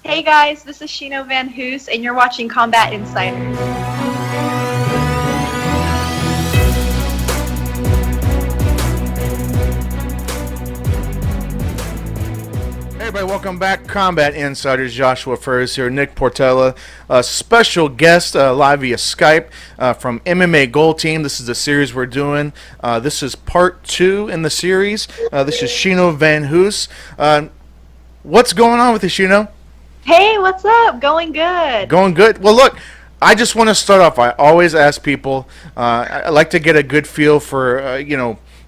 Hey guys, this is Shino VanHoose, and you're watching Combat Insiders. Hey everybody, welcome back. Combat Insiders, Joshua Furs here, Nick Portella, a special guest live via Skype from MMA Gold Team. This is the series we're doing. This is part 2 in the series. This is Shino VanHoose. What's going on with you, Shino? Hey, what's up? Going good. Going good. Well, look, I just want to start off. I always ask people. I like to get a good feel for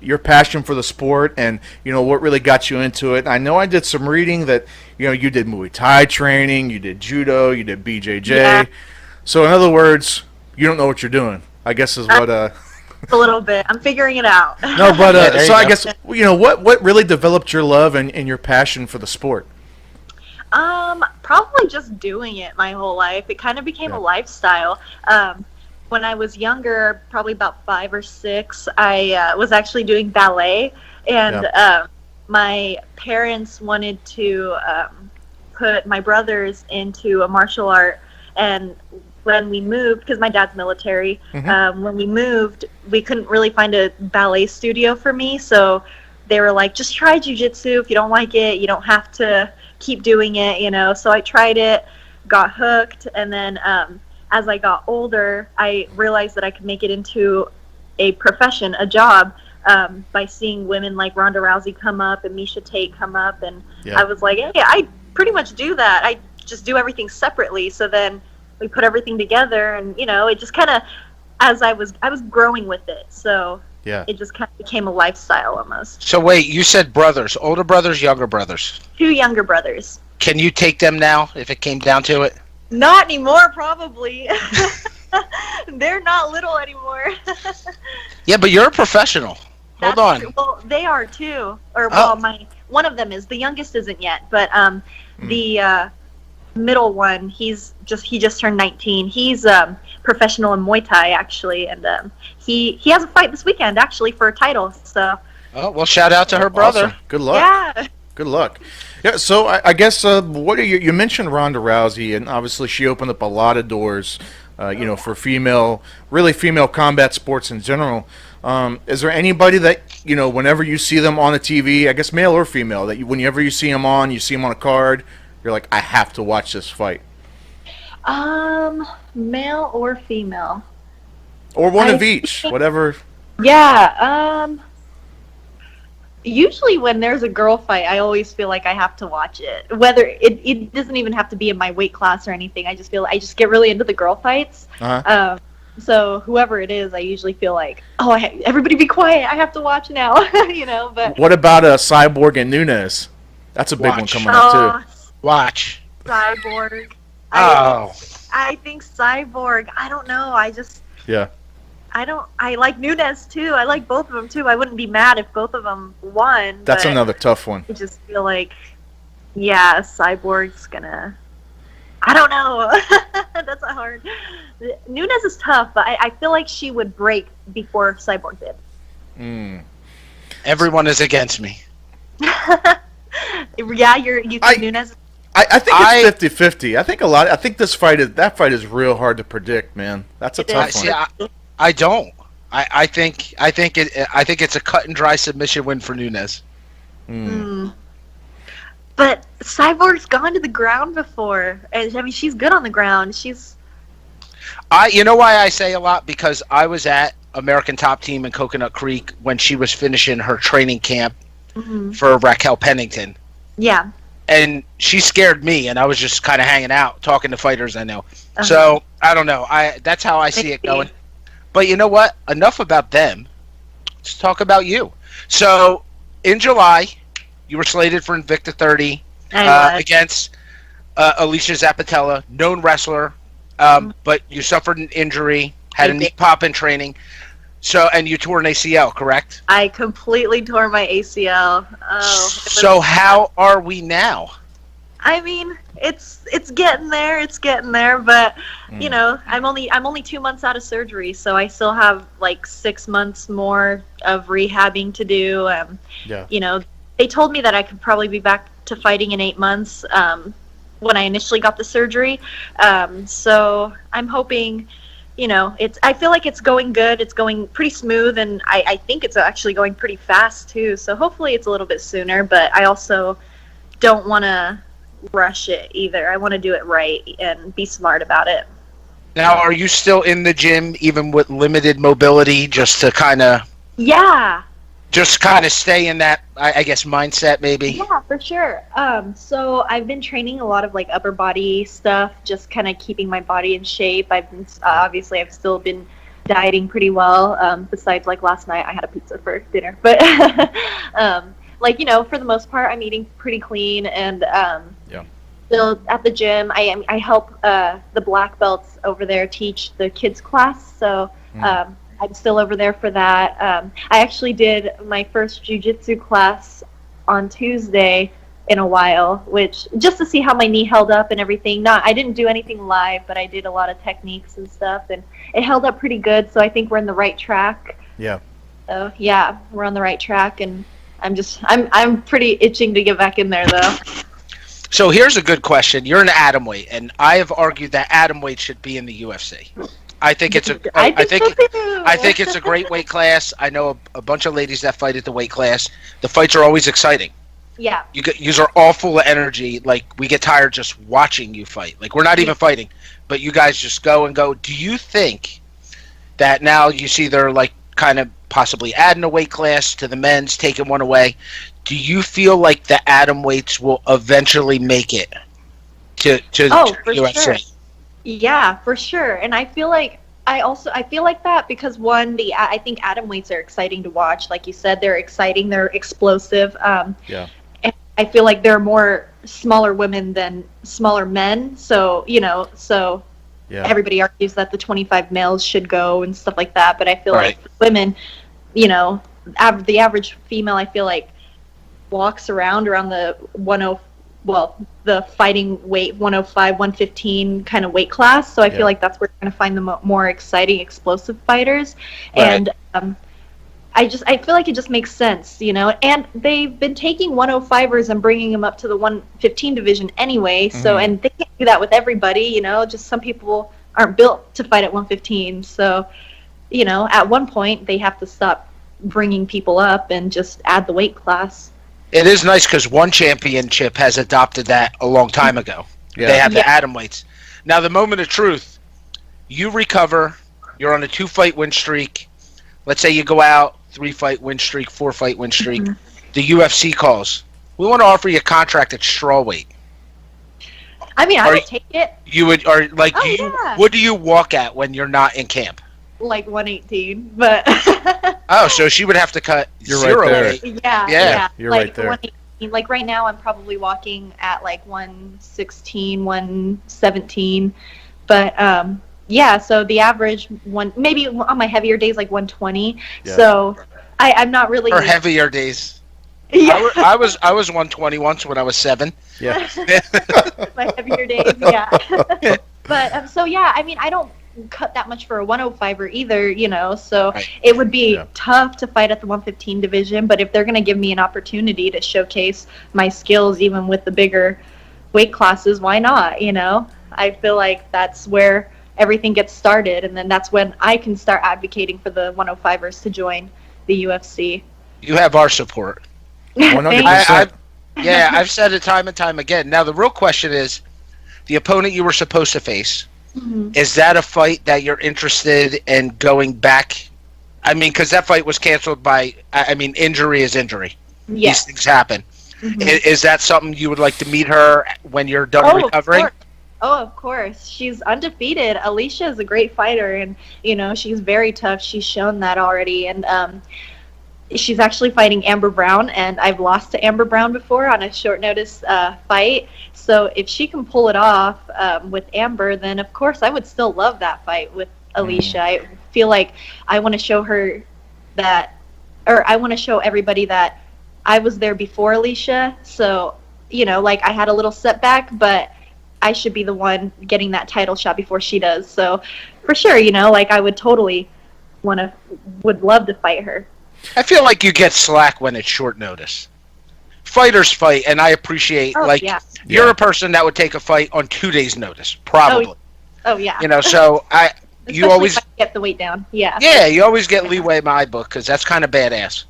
your passion for the sport and what really got you into it. I know I did some reading that you did Muay Thai training, you did judo, you did BJJ. Yeah. So in other words, you don't know what you're doing, I guess is what. A little bit. I'm figuring it out. No, but there so you I go. guess what really developed your love and your passion for the sport. Probably just doing it my whole life. It kind of became a lifestyle. When I was younger, probably about 5 or 6, I was actually doing ballet, and my parents wanted to put my brothers into a martial art. And when we moved, because my dad's military, when we moved, we couldn't really find a ballet studio for me, so they were like, just try jiu-jitsu. If you don't like it, you don't have to keep doing it, So I tried it, got hooked, and then as I got older, I realized that I could make it into a profession, a job, by seeing women like Ronda Rousey come up and Misha Tate come up, and I was like, hey, I pretty much do that. I just do everything separately. So then we put everything together, and it just kind of, as I was growing with it, so it just kind of became a lifestyle almost. So wait, you said brothers, older brothers, younger brothers. 2 younger brothers. Can you take them now if it came down to it? Not anymore, probably. They're not little anymore. Yeah, but you're a professional. Hold on. True. Well, they are too. Or one of them is. The youngest isn't yet, but the middle one, he just turned 19. He's professional in Muay Thai actually, and he has a fight this weekend actually for a title. So. Oh well, shout out to her brother. Awesome. Good luck. Yeah. Good luck. Yeah, so I guess what are you mentioned Ronda Rousey, and obviously she opened up a lot of doors, for female combat sports in general. Is there anybody that whenever you see them on the TV, I guess male or female, that whenever you see them on a card, you're like, I have to watch this fight? Male or female? Or one of each, whatever. Yeah. Usually when there's a girl fight, I always feel like I have to watch it. Whether it doesn't even have to be in my weight class or anything. I just get really into the girl fights. So whoever it is, I usually feel like, everybody be quiet. I have to watch now. But What about Cyborg and Nunes? That's a big one coming up too. Watch. Cyborg. I think Cyborg. I don't know. I like Nunes too. I like both of them too. I wouldn't be mad if both of them won. That's another tough one. I just feel like, Cyborg's gonna. I don't know. That's not hard. Nunes is tough, but I feel like she would break before Cyborg did. Everyone is against me. Yeah, you think Nunes? I think it's 50-50. I think that fight is real hard to predict, man. That's a tough one. I don't. I think it's a cut and dry submission win for Nunes. But Cyborg's gone to the ground before. I mean, she's good on the ground. You know why I say a lot? Because I was at American Top Team in Coconut Creek when she was finishing her training camp for Raquel Pennington. Yeah. And she scared me, and I was just kind of hanging out, talking to fighters I know. So, I don't know. That's how I see it going. But you know what? Enough about them. Let's talk about you. So, in July, you were slated for Invicta 30 against Alicia Zappatella, known wrestler, but you suffered an injury, had a knee pop in training, and you tore an ACL, correct? I completely tore my ACL. So how are we now? I mean, it's getting there. It's getting there, but I'm only 2 months out of surgery, so I still have like 6 months more of rehabbing to do. They told me that I could probably be back to fighting in 8 months. when I initially got the surgery. So I'm hoping, I feel like it's going good. It's going pretty smooth, and I think it's actually going pretty fast too. So hopefully it's a little bit sooner, but I also don't want to rush it either. I want to do it right and be smart about it. Now, are you still in the gym even with limited mobility, just to kind of stay in that, I guess, mindset maybe? Yeah, for sure. So I've been training a lot of like upper body stuff, just kind of keeping my body in shape. I've been obviously I've still been dieting pretty well. Besides, like last night I had a pizza for dinner, but for the most part I'm eating pretty clean, and still at the gym. I help the black belts over there teach the kids class, so I'm still over there for that. I actually did my first jiu-jitsu class on Tuesday in a while, which just to see how my knee held up and everything. I didn't do anything live, but I did a lot of techniques and stuff, and it held up pretty good, so I think we're in the right track. Yeah. So yeah, we're on the right track, and I'm pretty itching to get back in there though. So here's a good question. You're an atomweight, and I have argued that atomweight should be in the UFC. I think it's a great weight class. I know a bunch of ladies that fight at the weight class. The fights are always exciting. Yeah. You are all full of energy. Like, we get tired just watching you fight. Like, we're not even fighting, but you guys just go and go. Do you think that now you see they're like kind of possibly adding a weight class to the men's, taking one away? Do you feel like the atomweights will eventually make it to UFC? Sure. Yeah, for sure. And I feel like that because I think atomweights are exciting to watch. Like you said, they're exciting, they're explosive. And I feel like there are more smaller women than smaller men. So, everybody argues that the 25 males should go and stuff like that. But I feel like women, the average female, I feel like walks around the the fighting weight 105, 115 kind of weight class. So I feel like that's where you're going to find the more exciting, explosive fighters. Right. And I feel like it just makes sense, and they've been taking 105ers and bringing them up to the 115 division anyway. So, and they can't do that with everybody, just some people aren't built to fight at 115. So, at one point they have to stop bringing people up and just add the weight class. It is nice because one championship has adopted that a long time ago. Yeah. They have the atomweights. Now, the moment of truth, you recover, you're on a 2-fight win streak. Let's say you go out, 3-fight win streak, 4-fight win streak. The UFC calls. We want to offer you a contract at strawweight. I mean, I would take it. You would, or like, what do you walk at when you're not in camp? Like 118, but oh, so she would have to cut zero. Right there. Yeah. You're like right there. 118. Like right now, I'm probably walking at like 116, 117, but so the average maybe on my heavier days like 120. Yeah. So I'm not really. Or heavier days. Yeah. I was 120 once when I was 7. Yeah. My heavier days, yeah. But I mean, I don't cut that much for a 105er either, so it would be tough to fight at the 115 division, but if they're going to give me an opportunity to showcase my skills even with the bigger weight classes, why not? I feel like that's where everything gets started, and then that's when I can start advocating for the 105ers to join the UFC. You have our support. 100%. I've said it time and time again. Now the real question is, the opponent you were supposed to face, is that a fight that you're interested in going back? I mean, because that fight was canceled by, injury is injury. Yes. These things happen. Is that something you would like to meet her when you're done recovering? Of course. She's undefeated. Alicia is a great fighter, and, she's very tough. She's shown that already, and she's actually fighting Amber Brown, and I've lost to Amber Brown before on a short notice fight. So if she can pull it off with Amber, then of course I would still love that fight with Alicia. I feel like I want to show her that, or I want to show everybody that I was there before Alicia. So, like I had a little setback, but I should be the one getting that title shot before she does. So for sure, like I would totally would love to fight her. I feel like you get slack when it's short notice. Fighters fight, and I appreciate You're a person that would take a fight on 2 days' notice, probably. Oh yeah. You know, so you always if I get the weight down. Yeah. Yeah, you always get leeway in my book because that's kind of badass.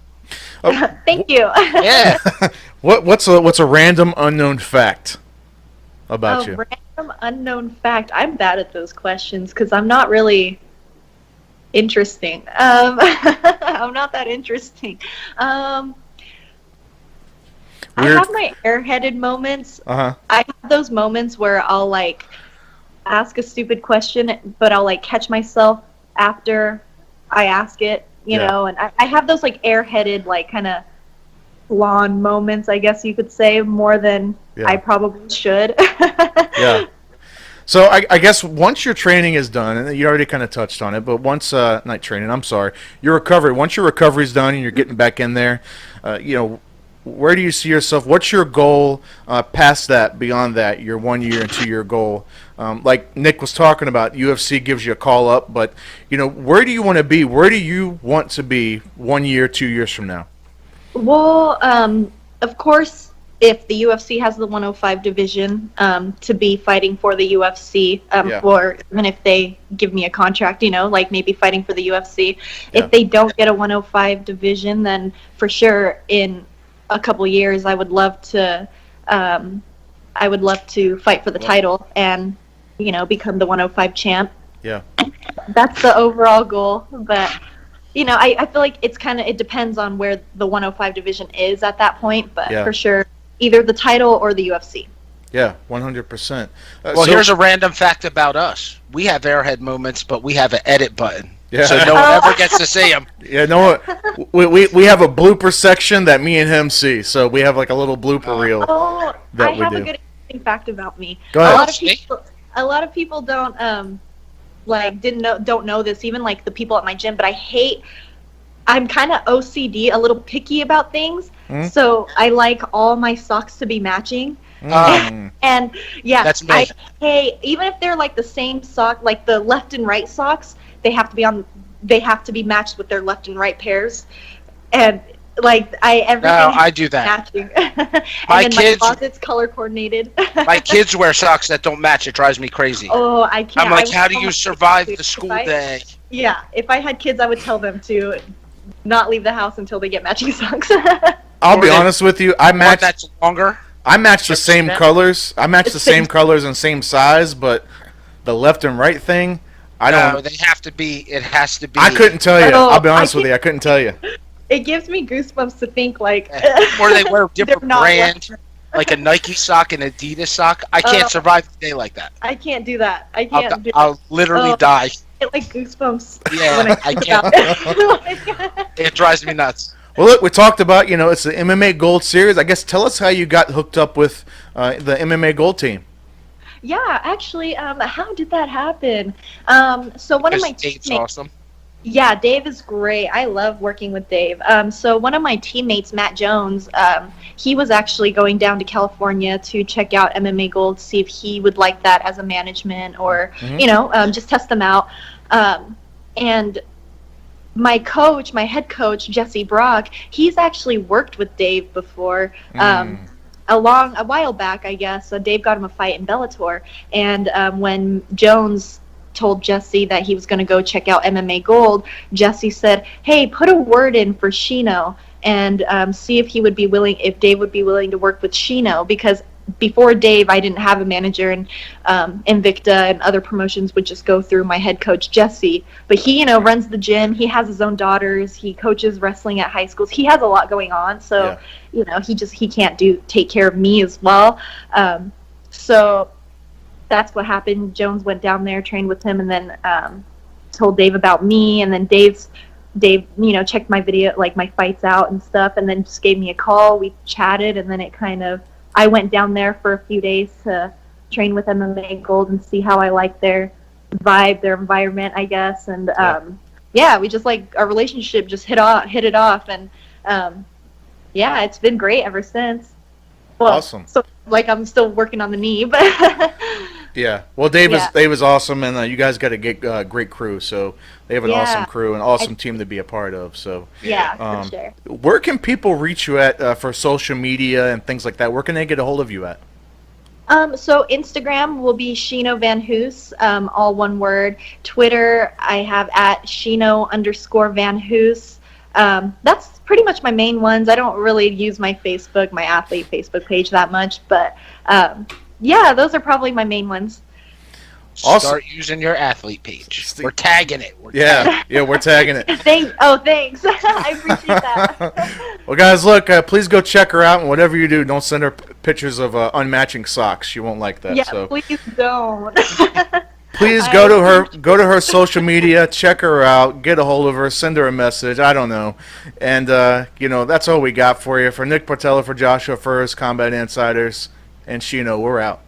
Thank you. Yeah. What's a random unknown fact about you? Random unknown fact. I'm bad at those questions because I'm not really interesting. I'm not that interesting. I have my airheaded moments. I have those moments where I'll like ask a stupid question, but I'll like catch myself after I ask it, you know, and I have those like airheaded, like kind of blonde moments, I guess you could say, more than I probably should. Yeah. So I guess once your training is done, and you already kind of touched on it, but once not training, I'm sorry, your recovery. Once your recovery's done and you're getting back in there, you know, where do you see yourself? What's your goal past that, beyond that, your 1 year and 2 year goal? Like Nick was talking about, UFC gives you a call up, but you know, where do you want to be? Where do you want to be 1 year, 2 years from now? Well, of course, if the UFC has the 105 division, to be fighting for the UFC, or even if they give me a contract, you know, like maybe fighting for the UFC. If they don't get a 105 division, then for sure in a couple years, I would love to fight for the title and, you know, become the 105 champ. Yeah. That's the overall goal, but you know, I feel like it depends on where the 105 division is at that point, but for sure, either the title or the UFC. Yeah, 100%. Well, here's a random fact about us. We have airhead moments, but we have an edit button. Yeah. So no one ever gets to see them. Yeah, no, we have a blooper section that me and him see, so we have like a little blooper reel. Oh, I have a good interesting fact about me. Go ahead. A lot of people don't don't know this, even like the people at my gym, but I'm kind of OCD, a little picky about things. So I like all my socks to be matching. And yeah, that's me. Even if they're like the same sock, like the left and right socks, they have to be matched with their left and right pairs. And like I do that. Matching. My closet's color coordinated. My kids wear socks that don't match. It drives me crazy. Oh, I can't. I'm like, how do you survive the school day? Yeah, if I had kids, I would tell them to not leave the house until they get matching socks. I'll be honest with you. That's longer. I match the same colors. I match the same colors and same size, but the left and right thing, I don't. No, they have to be. It has to be. I couldn't tell you. I'll be honest with you. I couldn't tell you. It gives me goosebumps to think like. Or they wear a different brand, like a Nike sock and Adidas sock. I can't survive a day like that. I can't do that. I'll literally die. I get like goosebumps. Yeah, when I can't. It drives me nuts. Well, look, we talked about, you know, it's the MMA Gold Series. I guess tell us how you got hooked up with the MMA Gold team. Yeah, actually, how did that happen? So one of my Dave's awesome. Yeah, Dave is great. I love working with Dave. So one of my teammates, Matt Jones, he was actually going down to California to check out MMA Gold, see if he would like that as a management or, you know, just test them out. And my head coach, Jesse Brock, he's actually worked with Dave before. A while back, I guess. So Dave got him a fight in Bellator. And when Jones told Jesse that he was going to go check out MMA Gold, Jesse said, hey, put a word in for Shino and see if Dave would be willing to work with Shino, because before Dave, I didn't have a manager, and Invicta and other promotions would just go through my head coach, Jesse. But he, you know, runs the gym. He has his own daughters. He coaches wrestling at high schools. He has a lot going on. So, you know, he can't take care of me as well. So that's what happened. Jones went down there, trained with him, and then told Dave about me. And then Dave, you know, checked my video, like my fights out and stuff, and then just gave me a call. We chatted, and then I went down there for a few days to train with MMA Gold and see how I like their vibe, their environment, I guess. And we just like our relationship just hit it off, and it's been great ever since. Well, awesome. So like I'm still working on the knee, but yeah. Well, Dave is awesome, and you guys got a great crew. So they have an awesome crew, an awesome team to be a part of. So for sure. Where can people reach you at for social media and things like that? Where can they get a hold of you at? So Instagram will be Shino VanHoose, all one word. Twitter, I have at Shino_VanHoose. That's pretty much my main ones. I don't really use my athlete Facebook page that much, but yeah, those are probably my main ones. Start using your athlete page. We're tagging it. We're tagging it. Thanks. I appreciate that. Well, guys, look, please go check her out, and whatever you do, don't send her pictures of unmatching socks. She won't like that. Yeah, so please don't. please go to her social media, check her out, get a hold of her, send her a message. I don't know, and that's all we got for you. For Nick Portella, for Joshua Furst, Combat Insiders, and Shino, we're out.